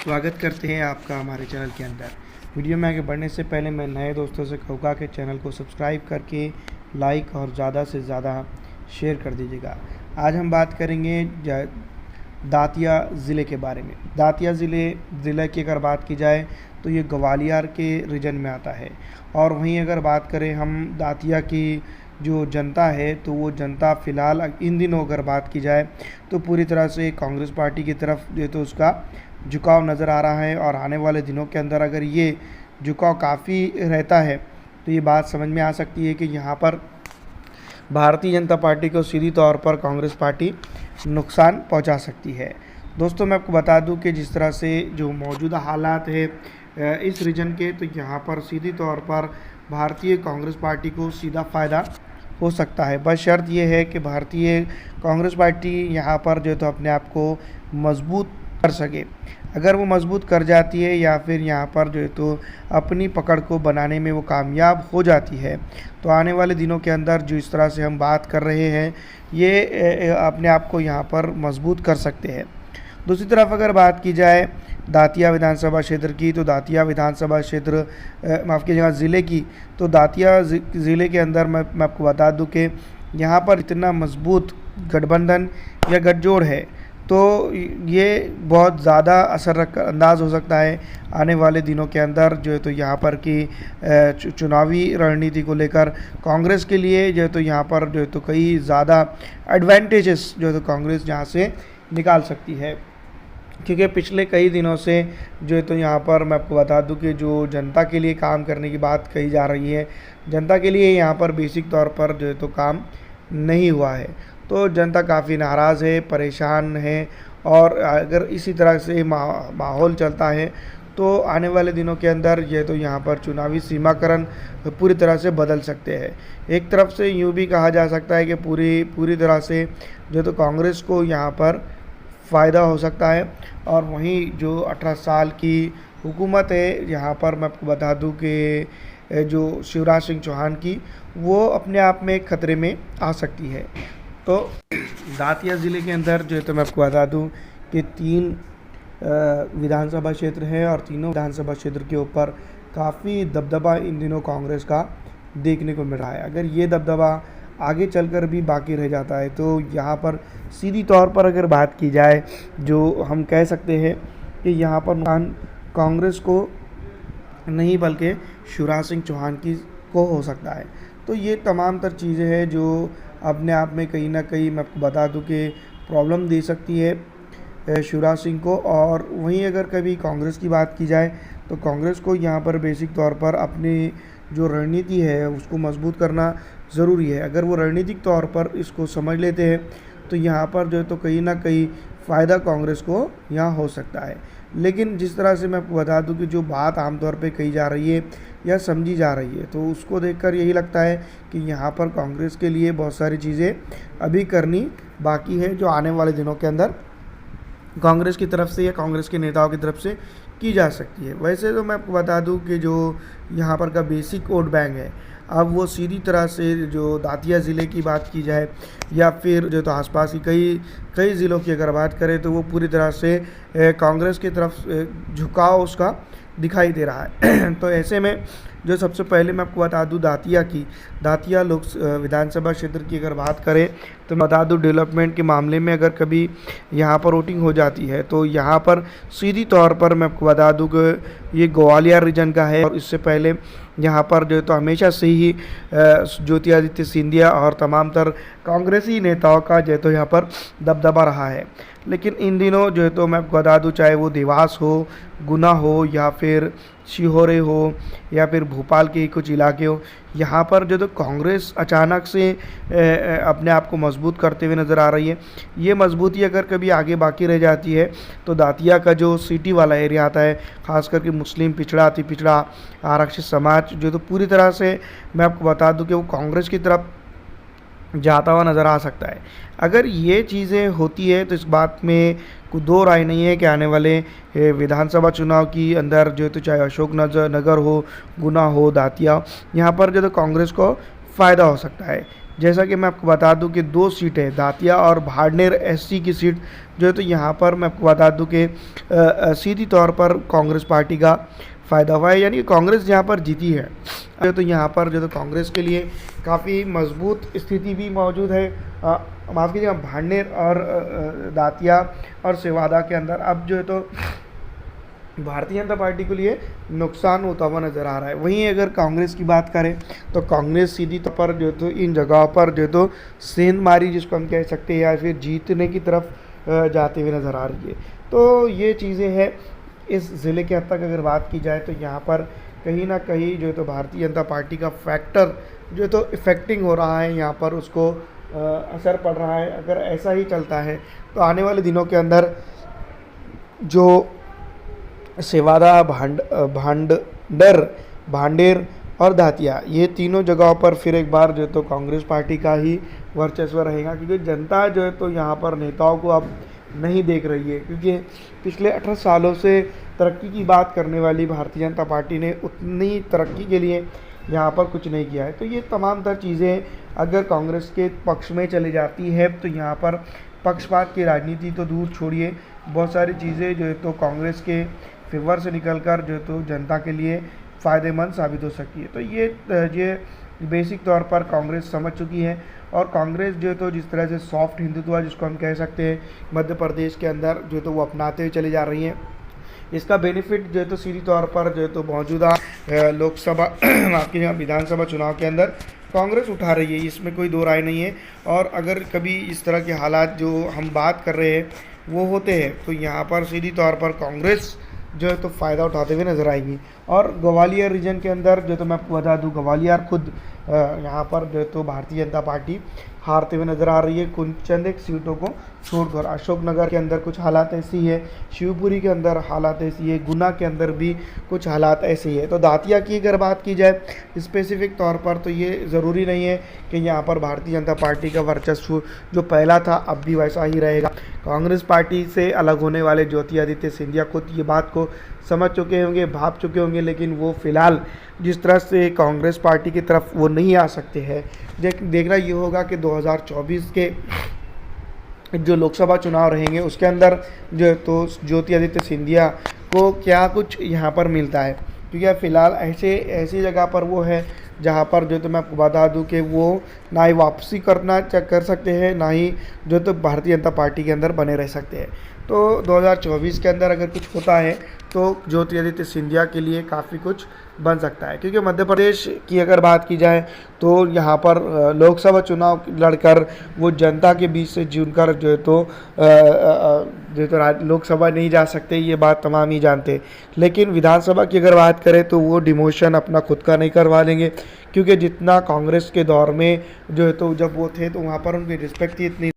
स्वागत करते हैं आपका हमारे चैनल के अंदर। वीडियो में आगे बढ़ने से पहले मैं नए दोस्तों से कहूँगा कि चैनल को सब्सक्राइब करके लाइक और ज़्यादा से ज़्यादा शेयर कर दीजिएगा। आज हम बात करेंगे दातिया ज़िले के बारे में। दातिया ज़िले की अगर बात की जाए तो ये ग्वालियर के रीजन में आता है। और वहीं अगर बात करें हम दातिया की जो जनता है तो वो जनता फ़िलहाल इन दिनों अगर बात की जाए तो पूरी तरह से कांग्रेस पार्टी की तरफ जो तो उसका झुकाव नज़र आ रहा है। और आने वाले दिनों के अंदर अगर ये झुकाव काफ़ी रहता है तो ये बात समझ में आ सकती है कि यहाँ पर भारतीय जनता पार्टी को सीधी तौर पर कांग्रेस पार्टी नुकसान पहुँचा सकती है। दोस्तों मैं आपको बता दूं कि जिस तरह से जो मौजूदा हालात है इस रीजन के, तो यहाँ पर सीधी तौर पर भारतीय कांग्रेस पार्टी को सीधा फ़ायदा हो सकता है। बस शर्त यह है कि भारतीय कांग्रेस पार्टी यहाँ पर जो तो अपने आप को मजबूत कर सके। अगर वो मजबूत कर जाती है या फिर यहाँ पर जो है तो अपनी पकड़ को बनाने में वो कामयाब हो जाती है तो आने वाले दिनों के अंदर जो इस तरह से हम बात कर रहे हैं ये अपने आप को यहाँ पर मजबूत कर सकते हैं। दूसरी तरफ अगर बात की जाए दातिया विधानसभा क्षेत्र की, तो दातिया विधानसभा क्षेत्र माफ़ कीजिएगा ज़िले की, तो दातिया ज़िले के अंदर मैं आपको बता दूं कि यहाँ पर इतना मजबूत गठबंधन या गठजोड़ है तो ये बहुत ज़्यादा अंदाज हो सकता है आने वाले दिनों के अंदर जो है तो यहाँ पर की चुनावी रणनीति को लेकर कांग्रेस के लिए जो है तो यहाँ पर जो है तो कई ज़्यादा एडवांटेजेस जो है तो कांग्रेस यहाँ से निकाल सकती है। क्योंकि पिछले कई दिनों से जो है तो यहाँ पर मैं आपको बता दूं कि जो जनता के लिए काम करने की बात कही जा रही है, जनता के लिए यहाँ पर बेसिक तौर पर जो है तो काम नहीं हुआ है। तो जनता काफ़ी नाराज़ है, परेशान है। और अगर इसी तरह से माहौल चलता है तो आने वाले दिनों के अंदर ये तो यहाँ पर चुनावी सीमाकरण पूरी तरह से बदल सकते हैं। एक तरफ से यूँ भी कहा जा सकता है कि पूरी तरह से जो तो कांग्रेस को यहाँ पर फ़ायदा हो सकता है। और वहीं जो 18 साल की हुकूमत है यहाँ पर मैं आपको बता दूं कि जो शिवराज सिंह चौहान की, वो अपने आप में खतरे में आ सकती है। तो दातिया ज़िले के अंदर जो है तो मैं आपको बता दूं कि 3 विधानसभा क्षेत्र है और तीनों विधानसभा क्षेत्र के ऊपर काफ़ी दबदबा इन दिनों कांग्रेस का देखने को मिल रहा है। अगर ये दबदबा आगे चलकर भी बाकी रह जाता है तो यहाँ पर सीधी तौर पर अगर बात की जाए जो हम कह सकते हैं कि यहाँ पर नुकसान कांग्रेस को नहीं बल्कि शिवराज सिंह चौहान की को हो सकता है। तो ये तमाम तर चीज़ें हैं जो अपने आप में कहीं ना कहीं मैं आपको बता दूं कि प्रॉब्लम दे सकती है शिवराज सिंह को। और वहीं अगर कभी कांग्रेस की बात की जाए तो कांग्रेस को यहाँ पर बेसिक तौर पर अपनी जो रणनीति है उसको मजबूत करना ज़रूरी है। अगर वो रणनीतिक तौर पर इसको समझ लेते हैं तो यहाँ पर जो है तो कहीं ना कहीं फ़ायदा कांग्रेस को यहाँ हो सकता है। लेकिन जिस तरह से मैं आपको बता दूं कि जो बात आमतौर पे कही जा रही है या समझी जा रही है तो उसको देखकर यही लगता है कि यहाँ पर कांग्रेस के लिए बहुत सारी चीज़ें अभी करनी बाकी है जो आने वाले दिनों के अंदर कांग्रेस की तरफ से या कांग्रेस के नेताओं की तरफ से की जा सकती है। वैसे तो मैं आपको बता दूं कि जो यहाँ पर का बेसिक वोट बैंक है अब वो सीधी तरह से जो दातिया ज़िले की बात की जाए या फिर जो तो आसपास की कई ज़िलों की अगर बात करें तो वो पूरी तरह से कांग्रेस की तरफ झुकाव उसका दिखाई दे रहा है। तो ऐसे में जो सबसे पहले मैं आपको बता दूं दातिया विधानसभा क्षेत्र की अगर बात करें तो मैं बता दूं डेवलपमेंट के मामले में अगर कभी यहाँ पर वोटिंग हो जाती है तो यहाँ पर सीधी तौर पर मैं आपको बता दूं कि ये ग्वालियर रीजन का है। और इससे पहले यहाँ पर जो है तो हमेशा से ही ज्योतिरादित्य सिंधिया और तमाम तर कांग्रेसी नेताओं का जो है तो यहाँ पर दबदबा रहा है। लेकिन इन दिनों जो है तो मैं आपको बता दूं चाहे वो देवास हो, गुना हो या फिर शिहोरे हो या फिर भोपाल के कुछ इलाके हो, यहाँ पर जो तो कांग्रेस अचानक से अपने आप को मजबूत करते हुए नज़र आ रही है। ये मजबूती अगर कभी आगे बाकी रह जाती है तो दातिया का जो सिटी वाला एरिया आता है ख़ास करके मुस्लिम पिछड़ा, अति पिछड़ा, आरक्षित समाज जो तो पूरी तरह से मैं आपको बता दूं कि वो कांग्रेस की तरफ जाता हुआ नज़र आ सकता है। अगर ये चीज़ें होती है तो इस बात में कोई दो राय नहीं है कि आने वाले विधानसभा चुनाव की अंदर जो तो चाहे अशोक नगर हो, गुना हो, दातिया, यहाँ पर जो तो कांग्रेस को फ़ायदा हो सकता है। जैसा कि मैं आपको बता दूं कि 2 सीटें दातिया और भाड़नेर एससी की सीट जो है तो यहाँ पर मैं आपको बता दूं कि सीधी तौर पर कांग्रेस पार्टी का फ़ायदा हुआ है, यानी कांग्रेस यहाँ पर जीती है। तो यहाँ पर जो तो कांग्रेस के लिए काफ़ी मजबूत स्थिति भी मौजूद है। माफ़ कीजिएगा, भाड़नेर और दातिया और सिवादा के अंदर अब जो है तो भारतीय जनता पार्टी के लिए नुकसान होता हुआ नज़र आ रहा है। वहीं अगर कांग्रेस की बात करें तो कांग्रेस सीधी तौर पर जो तो इन जगहों पर जो तो सेंधमारी जिसको हम कह सकते हैं या फिर जीतने की तरफ जाते हुए नज़र आ रही है। तो ये चीज़ें हैं। इस ज़िले के हद तक अगर बात की जाए तो यहाँ पर कहीं ना कहीं जो है तो भारतीय जनता पार्टी का फैक्टर जो है तो इफेक्टिंग हो रहा है, यहाँ पर उसको असर पड़ रहा है। अगर ऐसा ही चलता है तो आने वाले दिनों के अंदर जो सिवादा, भांडेर और दातिया, ये तीनों जगहों पर फिर एक बार जो तो कांग्रेस पार्टी का ही वर्चस्व रहेगा, क्योंकि जनता जो है तो यहाँ पर नेताओं को अब नहीं देख रही है। क्योंकि पिछले 18 सालों से तरक्की की बात करने वाली भारतीय जनता पार्टी ने उतनी तरक्की के लिए यहाँ पर कुछ नहीं किया है। तो ये तमाम तर चीज़ें अगर कांग्रेस के पक्ष में चली जाती है तो यहाँ पर पक्षपात की राजनीति तो दूर छोड़िए, बहुत सारी चीज़ें जो है तो कांग्रेस के फेवर से निकलकर जो तो जनता के लिए फ़ायदेमंद साबित हो सकती है। तो ये बेसिक तौर पर कांग्रेस समझ चुकी है। और कांग्रेस जो है तो जिस तरह से सॉफ्ट हिंदुत्व जिसको हम कह सकते हैं मध्य प्रदेश के अंदर जो तो वो अपनाते हुए चली जा रही हैं, इसका बेनिफिट जो है तो सीधी तौर पर जो है तो मौजूदा लोकसभा आपके विधानसभा चुनाव के अंदर कांग्रेस उठा रही है, इसमें कोई दो राय नहीं है। और अगर कभी इस तरह के हालात जो हम बात कर रहे हैं वो होते हैं तो यहाँ पर सीधी तौर पर कांग्रेस जो है तो फ़ायदा उठाते हुए नज़र आएगी। और ग्वालियर रीजन के अंदर जो तो मैं आपको बता दूं, ग्वालियर खुद यहाँ पर जो तो भारतीय जनता पार्टी हारते हुए नज़र आ रही है कुछ चंद एक सीटों को छोड़कर। अशोकनगर के अंदर कुछ हालात ऐसी है, शिवपुरी के अंदर हालात ऐसी है, गुना के अंदर भी कुछ हालात ऐसे ही है। तो दातिया की अगर बात की जाए स्पेसिफिक तौर पर तो ये ज़रूरी नहीं है कि यहाँ पर भारतीय जनता पार्टी का वर्चस्व जो पहला था अब भी वैसा ही रहेगा। कांग्रेस पार्टी से अलग होने वाले ज्योतिरादित्य सिंधिया खुद ये बात को समझ चुके होंगे, भाप चुके होंगे, लेकिन वो फ़िलहाल जिस तरह से कांग्रेस पार्टी की तरफ वो नहीं आ सकते हैं। देखना ये होगा कि 2024 के जो लोकसभा चुनाव रहेंगे उसके अंदर जो तो ज्योतिरादित्य सिंधिया को क्या कुछ यहाँ पर मिलता है, क्योंकि फ़िलहाल ऐसी जगह पर वो है जहाँ पर जो तो मैं आपको बता दूं कि वो ना ही वापसी कर सकते हैं, ना ही जो तो भारतीय जनता पार्टी के अंदर बने रह सकते हैं। तो 2024 के अंदर अगर कुछ होता है तो ज्योतिरादित्य सिंधिया के लिए काफ़ी कुछ बन सकता है, क्योंकि मध्य प्रदेश की अगर बात की जाए तो यहाँ पर लोकसभा चुनाव लड़कर वो जनता के बीच से जुड़कर जो तो लोकसभा नहीं जा सकते, ये बात तमाम ही जानते। लेकिन विधानसभा की अगर बात करें तो वो डिमोशन अपना खुद का नहीं करवा लेंगे, क्योंकि जितना कांग्रेस के दौर में जो है तो जब वो थे तो वहाँ पर उनकी रिस्पेक्ट थी इतनी